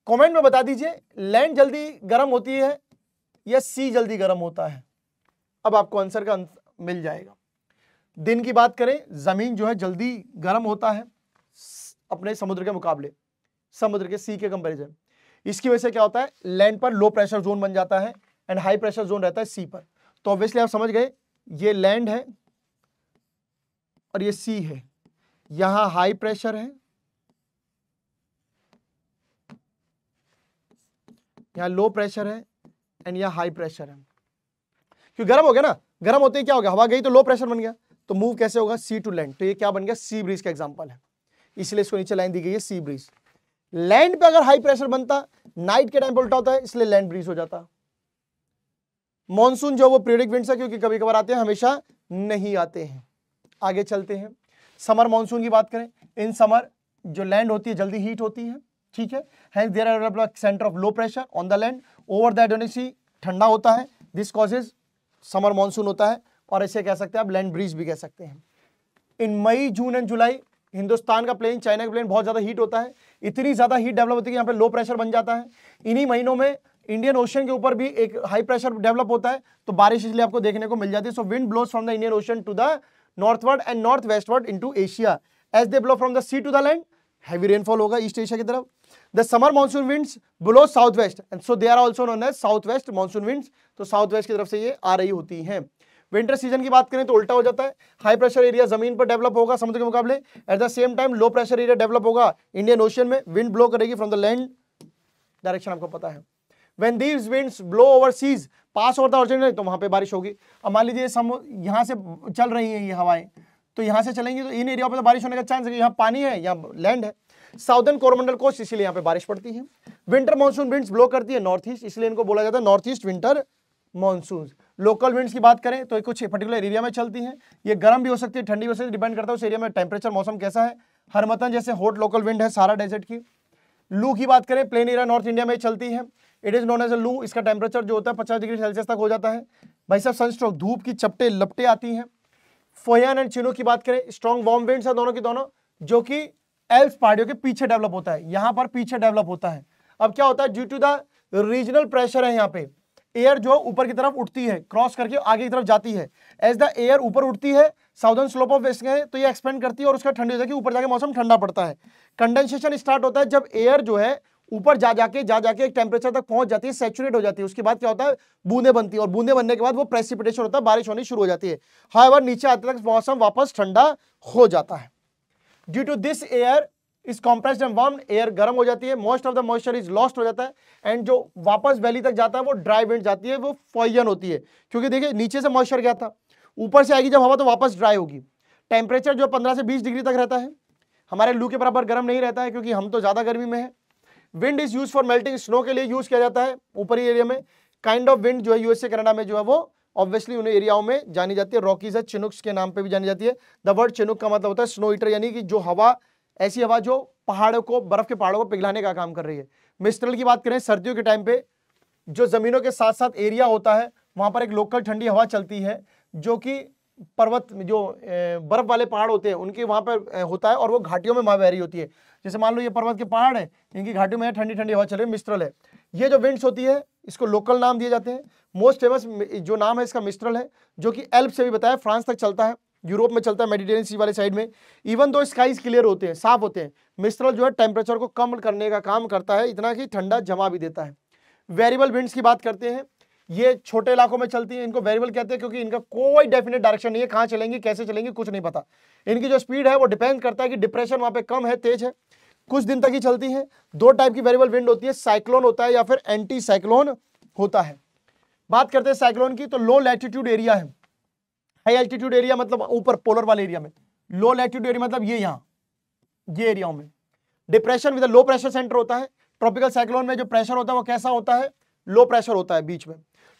कमेंट में बता दीजिए लैंड जल्दी गर्म होती है या सी जल्दी गर्म होता है, अब आपको आंसर का मिल जाएगा। दिन की बात करें, जमीन जो है जल्दी गर्म होता है अपने समुद्र के मुकाबले, समुद्र के सी के कंपैरिजन। इसकी वजह से क्या होता है, लैंड पर लो प्रेशर जोन बन जाता है एंड हाई प्रेशर जोन रहता है सी पर। तो ऑब्वियसली आप समझ गए, ये लैंड है और ये सी है, यहां हाई प्रेशर है, यहां लो प्रेशर है एंड यहां हाई प्रेशर है। क्यों गर्म हो गया ना, गर्म होते ही क्या हो गया, हवा गई तो लो प्रेशर बन गया, तो मूव कैसे होगा, सी टू लैंड, तो ये क्या बन गया, सी ब्रीज का एग्जांपल है, इसलिए इसको नीचे लाइन दी गई है सी ब्रीज। लैंड पे अगर हाई प्रेशर बनता, नाइट के टाइम पे उल्टा होता है इसलिए लैंड ब्रीज हो जाता। मॉनसून जो वो पीरियडिक विंड्स है, क्योंकि कभी कभार आते हैं हमेशा नहीं आते हैं। आगे चलते हैं, समर मॉनसून की बात करें, इन समर जो लैंड होती है जल्दी हीट होती है ठीक है। Hence there are centre of low pressure on the land, over the एडोनिक सी ठंडा होता है, दिस कॉजेज समर मानसून होता है, और इसे कह सकते हैं आप लैंड ब्रीज भी कह सकते हैं। इन मई, जून एंड जुलाई हिंदुस्तान का प्लेन, चाइना का प्लेन बहुत ज्यादा हीट होता है, इतनी ज्यादा हीट डेवलप होती है कि यहाँ पे लो प्रेशर बन जाता है। इन्हीं महीनों में इंडियन ओशन के ऊपर भी एक हाई प्रेशर डेवलप होता है, तो बारिश इसलिए आपको देखने को मिल जाती है। So wind blows from the Indian Ocean to the northward and north westward into Asia, as they blow from the sea to the land, heavy rainfall होगा ईस्ट एशिया की तरफ। The summer monsoon winds blow south west, and so they are also known as south west monsoon winds, तो साउथ वेस्ट की तरफ से ये आ रही होती हैं। विंटर सीजन की बात करें तो उल्टा हो जाता है, हाई प्रेशर एरिया जमीन पर डेवलप होगा समुद्र के मुकाबले, at the same time low pressure area develop होगा इंडियन ओशन में, विंड ब्लो करेगी फ्रॉम द लैंड डायरेक्शन, आपको पता है। When these winds blow overseas, pass over the origin, तो वहां पे बारिश होगी। अब मान लीजिए यहाँ से चल रही है ये हवाएं, तो यहाँ से चलेंगी तो इन एरिया पे तो बारिश होने का चांस है, यहाँ पानी है, यहाँ लैंड है, साउदर्न कोरोमंडल कोस्ट, इसलिए यहाँ पे बारिश पड़ती है। विंटर मानसून विंड्स ब्लो करती है नॉर्थ ईस्ट, इसलिए इनको बोला जाता है north east winter monsoon. Local winds की बात करें तो कुछ पर्टिकुलर एरिया में चलती हैं, ये गर्म भी हो सकती है, ठंडी हो सकती है, डिपेंड करता है उस एरिया में टेम्परेचर मौसम कैसा है। हरमतन जैसे हॉट लोकल विंड है सारा डेजर्ट की। लू की बात करें, प्लेन एरिया नॉर्थ इंडिया में चलती है, it is known as a loo, इसका टेम्परेचर जो होता है 50 डिग्री सेल्सियस तक हो जाता है। भाई साहब सनस्ट्रोक, धूप की चपटे लपटे आती हैं। फोयान एंड चिनूक की बात करें, स्ट्रॉन्ग वार्म विंड्स है दोनों की दोनों, जो कि एल्प्स पहाड़ियों के पीछे डेवलप होता है, यहां पर पीछे डेवलप होता है। अब क्या होता है, due to the regional pressure है, यहाँ पे एयर जो ऊपर की तरफ उठती है, क्रॉस करके आगे की तरफ जाती है, एज द एयर ऊपर उठती है साउदर्न स्लोप ऑफ वेस्ट है, तो ये एक्सपेंड करती है और उसका ठंडी हो जाती है, ऊपर जाके मौसम ठंडा पड़ता है। कंडेंसेशन स्टार्ट होता है जब एयर जो है ऊपर जा जाके एक टेम्परेचर तक पहुंच जाती है, सैचुरेट हो जाती है, उसके बाद क्या होता है, बूंदे बनती है, और बूंदे बनने के बाद वो प्रेसिपिटेशन होता है, बारिश होनी शुरू हो जाती है। हाउएवर नीचे आते तक मौसम वापस ठंडा हो जाता है। Due to this air is compressed and warm, air गर्म हो जाती है, most of the moisture is lost हो जाता है, एंड जो वापस वैली तक जाता है वो ड्राई विंड जाती है, वो फॉयन होती है, क्योंकि देखिए नीचे से मॉइस्चर गया था, ऊपर से आएगी जब हवा तो वापस ड्राई होगी। टेम्परेचर जो 15 से 20 डिग्री तक रहता है, हमारे लू के बराबर गर्म नहीं रहता है, क्योंकि हम तो ज्यादा गर्मी में है। Wind is use for melting snow के लिए यूज किया जाता है ऊपरी एरिया में। काइंड ऑफ विंड जो है यूएसए कनाडा में जो है वो ऑब्वियसली उन एरियाओं में जानी जाती है, रॉकीज है, चिनुक्स के नाम पे भी जानी जाती है। द वर्ड चिनुक का मतलब होता है स्नो ईटर, यानी कि जो हवा, ऐसी हवा जो पहाड़ों को, बर्फ के पहाड़ों को पिघलाने का काम कर रही है। मिस्ट्रल की बात करें, सर्दियों के टाइम पे जो जमीनों के साथ साथ एरिया होता है वहां पर एक लोकल ठंडी हवा चलती है, जो कि पर्वत, जो बर्फ वाले पहाड़ होते हैं उनके वहां पर होता है, और वो घाटियों में बह रही होती है। जैसे मान लो ये पर्वत के पहाड़ है, इनकी घाटियों में ठंडी ठंडी हवा चल रही है, मिस्ट्रल है। ये जो विंड्स होती है इसको लोकल नाम दिए जाते हैं। मोस्ट फेमस जो नाम है इसका मिस्ट्रल है, जो कि एल्प से भी बताया, फ्रांस तक चलता है, यूरोप में चलता है, मेडिटेरियन सी वाले साइड में। इवन दो स्काईज क्लियर होते हैं, साफ होते हैं, मिस्ट्रल जो है टेम्परेचर को कम करने का काम करता है, इतना कि ठंडा जमा भी देता है। वेरिएबल विंड्स की बात करते हैं, ये छोटे इलाकों में चलती है, इनको वेरिएबल कहते हैं, क्योंकि इनका कोई डेफिनेट डायरेक्शन नहीं है, कहां चलेंगी कैसे चलेंगी कुछ नहीं पता। इनकी जो स्पीड है वो डिपेंड करता है कि डिप्रेशन वहां पे कम है, तेज है, कुछ दिन तक ही चलती है। दो टाइप की वेरिएबल विंड होती है, साइक्लोन होता है या फिर एंटी साइक्लोन होता है। बात करते हैं साइक्लोन की, तो लो लैटिट्यूड एरिया है, हाई एल्टीट्यूड एरिया मतलब ऊपर पोलर वाले एरिया में, लो लैटिट्यूड एरिया मतलब ये यहाँ ये एरियाओं में depression with low pressure centre होता है। ट्रॉपिकल साइक्लोन में जो प्रेशर होता है वो कैसा होता है, लो प्रेशर होता है बीच में।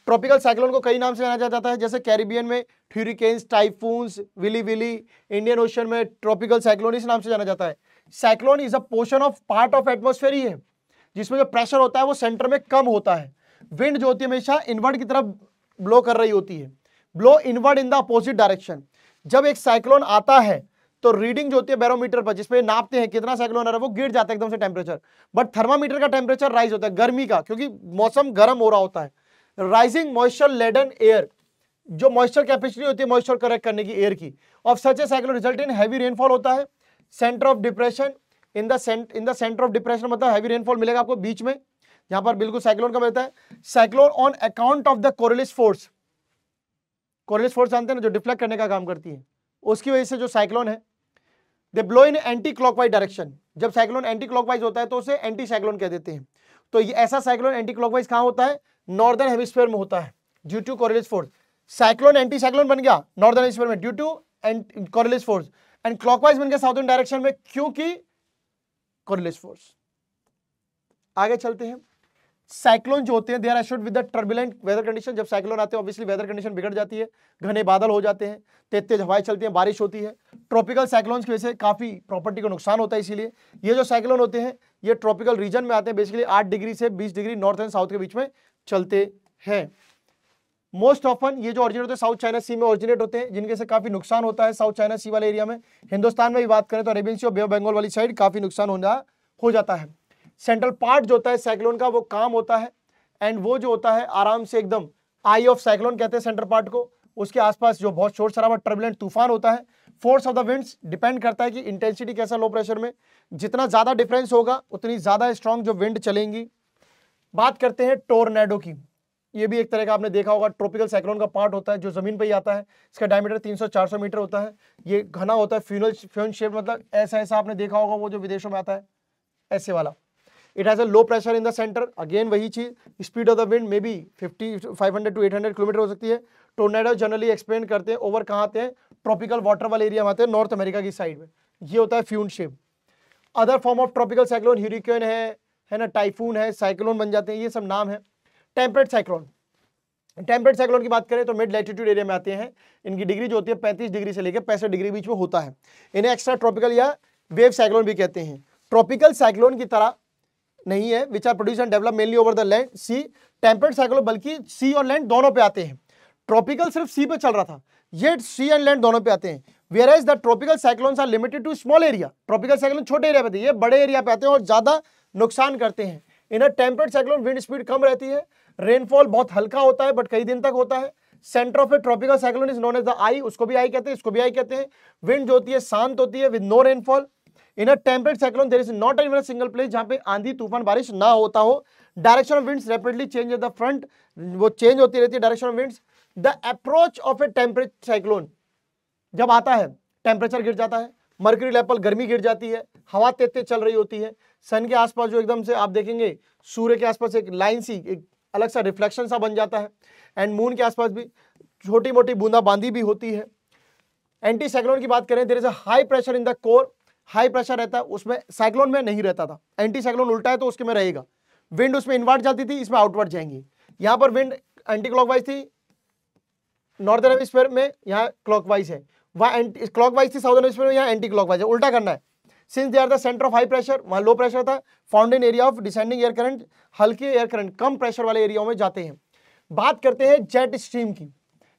ट्रॉपिकल साइक्लोन को कई नाम से जाना जाता है, जैसे कैरिबियन में hurricanes, typhoons, willy willy, Indian ocean में ट्रॉपिकल साइक्लोन इस नाम से जाना जाता है। Cyclone is a portion of part of atmosphere ही है जिसमें जो प्रेशर होता है वो सेंटर में कम होता है। विंड जो होती है हमेशा इनवर्ड की तरफ ब्लो कर रही होती है, blow inward in the opposite direction. जब एक साइक्लोन आता है तो रीडिंग जो होती है बैरोमीटर पर, जिसपे नापते हैं कितना साइक्लोन आ रहा है, वो गिर जाता है एकदम से टेम्परेचर, बट थर्मामीटर का टेम्परेचर राइज होता है गर्मी का, क्योंकि मौसम गर्म हो रहा होता है। राइजिंग मॉइस्चर लेडन एयर, जो मॉइस्चर कैपेसिटी होती है मॉइस्चर करेक्ट करने की एयर की, of such A cyclone result in heavy rainfall होता है। Centre of depression in the centre of depression मतलब हैवी रेनफॉल मिलेगा आपको बीच में, यहां पर बिल्कुल साइक्लोन का मिलता है। Cyclone on account of the Coriolis force, Coriolis force जानते हैं ना, जो डिफ्लेक्ट करने का काम करती है, उसकी वजह से जो साइक्लोन है, they blow in anticlockwise direction. जब साइक्लोन एंटी क्लॉकवाइज होता है तो उसे एंटी साइक्लोन कह देते हैं। तो ये ऐसा साइक्लोन एंटी क्लॉकवाइज कहां होता है, नॉर्दर्न हेमिस्फीयर में होता है due to Coriolis force. Cyclone anticyclone बन गया नॉर्दर्न हेमिस्फीयर में due to Coriolis force, and clockwise बन गया साउदर्न डायरेक्शन में क्योंकि कोरियोलिस फोर्स। आगे चलते हैं। साइक्लोन जो होते हैं they are associated with the turbulent weather condition. जब साइक्लोन आते हैं ऑब्वियसली वेदर कंडीशन बिगड़ जाती है, घने बादल हो जाते हैं, तेज तेज हवाएं चलती हैं, बारिश होती है। ट्रॉपिकल साइक्लोन्स की वजह से काफी प्रॉपर्टी को नुकसान होता है, इसीलिए ये जो साइक्लोन होते हैं ये ट्रॉपिकल रीजन में आते हैं, बेसिकली 8 डिग्री से 20 डिग्री नॉर्थ एंड साउथ के बीच में चलते हैं। मोस्ट ऑफन ये जो ऑरिजिनेट होते हैं साउथ चाइना सी में ऑरिजिनेट होते हैं, जिनके से काफी नुकसान होता है साउथ चाइना सी वाले एरिया में। हिंदुस्तान में भी बात करें तो अरेबियन सी और बे ऑफ बंगाल वाली साइड काफी नुकसान हो जाता है। सेंट्रल पार्ट जो होता है साइक्लोन का वो काम होता है, एंड वो जो होता है आराम से एकदम आई ऑफ साइक्लोन कहते हैं सेंट्रल पार्ट को। उसके आसपास जो बहुत शोर शराबा टर्बुलेंट तूफान होता है। Force of the winds depend करता है कि इंटेंसिटी कैसा लो प्रेशर में, जितना ज्यादा डिफरेंस होगा उतनी ज्यादा स्ट्रॉन्ग जो विंड चलेंगी। बात करते हैं टोर्नेडो की। ये भी एक तरह का आपने देखा होगा ट्रॉपिकल साइक्लोन का पार्ट होता है जो जमीन पर ही आता है। इसका डायमीटर 300-400 मीटर होता है। ये घना होता है फ्यून शेप, मतलब ऐसा आपने देखा होगा वो जो विदेशों में आता है ऐसे वाला। It has a low pressure in the centre, again वही चीज। Speed of the wind may be 500 to 800 kilometre हो सकती है। टोर्नेडो जनरली एक्सपेंड करते हैं ओवर कहाँ आते हैं, ट्रॉपिकल वाटर वाले एरिया में आते हैं, नॉर्थ अमेरिका की साइड में। ये होता है फ्यून shape. Other form of tropical cyclone hurricane है ना, टाइफून है, साइक्लोन बन जाते हैं, ये सब नाम है। टेम्परेट साइक्लोन, टेम्परेट साइक्लोन की बात करें तो मिड लैटिट्यूड एरिया में आते हैं। इनकी डिग्री जो होती है 35 डिग्री से लेकर 65 डिग्री बीच में होता है। इन्हें एक्स्ट्रा ट्रॉपिकल या वेव साइक्लोन भी कहते हैं। ट्रॉपिकल साइक्लोन की तरह नहीं है which are produce and develop mainly over the land sea. Temperate cyclone बल्कि सी और लैंड दोनों पे आते हैं। ट्रॉपिकल सिर्फ सी पे चल रहा था, ये सी एंड लैंड दोनों पे आते हैं। Whereas the tropical cyclones are limited to small area. Tropical cyclone छोटे एरिया पे आते हैं, ये बड़े एरिया पे आते हैं और ज्यादा नुकसान करते हैं। In temperate cyclone wind speed कम रहती है, रेनफॉल बहुत हल्का होता है बट कई दिन तक होता है। Centre of a tropical cyclone is known as the eye, उसको भी आई कहते हैं, इसको भी आई कहते हैं। विंड जो होती है शांत होती है with no rainfall. In a temperate cyclone there is not even a single place जहां पे आंधी तूफान बारिश ना होता हो। Direction of winds rapidly change at the front, वो चेंज होती रहती है direction of winds. The approach of a temperate cyclone जब आता है टेम्परेचर गिर जाता है, मर्क्यूरी लेवल गर्मी गिर जाती है, हवा तेज तेज चल रही होती है। सन के आसपास जो एकदम से आप देखेंगे सूर्य के आसपास एक लाइन सी, एक अलग सा रिफ्लेक्शन सा बन जाता है। एंड मून के आसपास भी छोटी मोटी बूंदाबांदी भी होती है। एंटी साइक्लोन की बात करें, there is a high pressure in the core, high pressure रहता है उसमें, साइक्लोन में नहीं रहता था। एंटी साइक्लोन उल्टा है तो उसके में रहेगा। विंड उसमें इनवर्ट जाती थी, इसमें आउटवर्ड जाएंगी। यहाँ पर विंड एंटी क्लॉकवाइज थी नॉर्दर्न हेमिस्फीयर में, यहाँ क्लॉकवाइज है। वहाँ क्लॉकवाइज थी साउदर्न हेमिस्फीयर में, यहाँ एंटी क्लॉकवाइज है, उल्टा करना है। Since they are the centre of high pressure, वहाँ लो प्रेशर था। Found in area of descending air current, हल्के एयर करंट कम प्रेशर वाले एरियाओं में जाते हैं। बात करते हैं जेट स्ट्रीम की।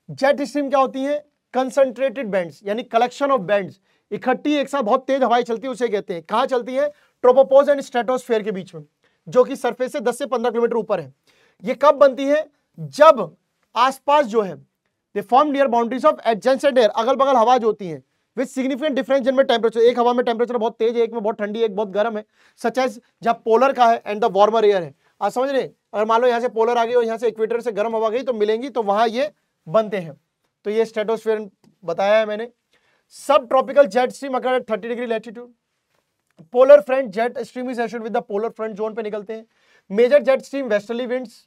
जेट स्ट्रीम क्या होती है, कंसंट्रेटेड बैंड्स, यानी कलेक्शन ऑफ बैंड्स, इकट्ठी एक साथ बहुत तेज हवाएं चलती है, उसे कहते हैं। कहाँ चलती है, ट्रोपोपॉज एंड स्ट्रेटोस्फेयर के बीच में, जो कि सरफेस से 10 से 15 किलोमीटर ऊपर है। ये कब बनती है, जब आसपास जो है they form near boundaries of adjacent air, अगल बगल हवा जो होती है विद सिग्निफिकेंट डिफरेंस जिनमें टेम्परेचर, एक हवा में टेम्परेचर बहुत तेज है, एक में बहुत ठंडी है, एक बहुत गर्म है, सच एज जहां पोलर का है एंड द वार्मर एयर है। आप समझ रहे, अगर मान लो यहाँ से पोलर आ गई और यहाँ से इक्वेटर से गर्म हवा गई तो मिलेंगी, तो वहां ये बनते हैं। तो ये स्ट्रेटोस्फेयर बताया है मैंने। सब ट्रॉपिकल जेट स्ट्रीम अगर 30 degree latitude, polar front jet stream is assured with the polar front zone पे निकलते हैं। Major jet stream westerly winds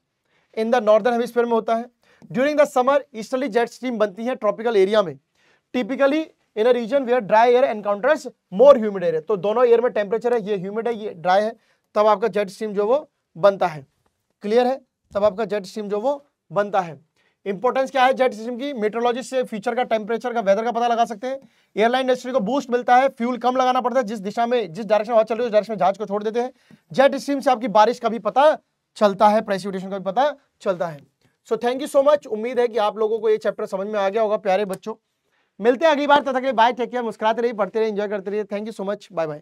in the northern hemisphere में होता है। During the summer easterly jet stream बनती है ट्रॉपिकल एरिया में, typically in a region where dry air encounters more humid air. तो दोनों एयर में टेम्परेचर है, ये ह्यूमिड है, ये ड्राई है, तब आपका जेट स्ट्रीम जो वो बनता है। क्लियर है, तब आपका जेट स्ट्रीम जो वो बनता है। इंपॉर्टेंस क्या है जेट स्ट्रीम की, मेट्रोलॉजिस्ट से फ्यूचर का, टेम्परेचर का, वेदर का पता लगा सकते हैं। एयरलाइन इंडस्ट्री को बूस्ट मिलता है, फ्यूल कम लगाना पड़ता है, जिस दिशा में, जिस डायरेक्शन हवा चल रही है उस डायरेक्शन में जहाज को छोड़ देते हैं। जेट स्ट्रीम से आपकी बारिश का भी पता चलता है, प्रेसिपिटेशन का भी पता चलता है। So thank you so much. उम्मीद है कि आप लोगों को ये चैप्टर समझ में आ गया होगा प्यारे बच्चों। मिलते हैं अगली बार, तब तक के लिए बाय, टेक केयर, मुस्कुराते रहिए, पढ़ते रहिए, एंजॉय करते रहिए। Thank you so much, bye bye.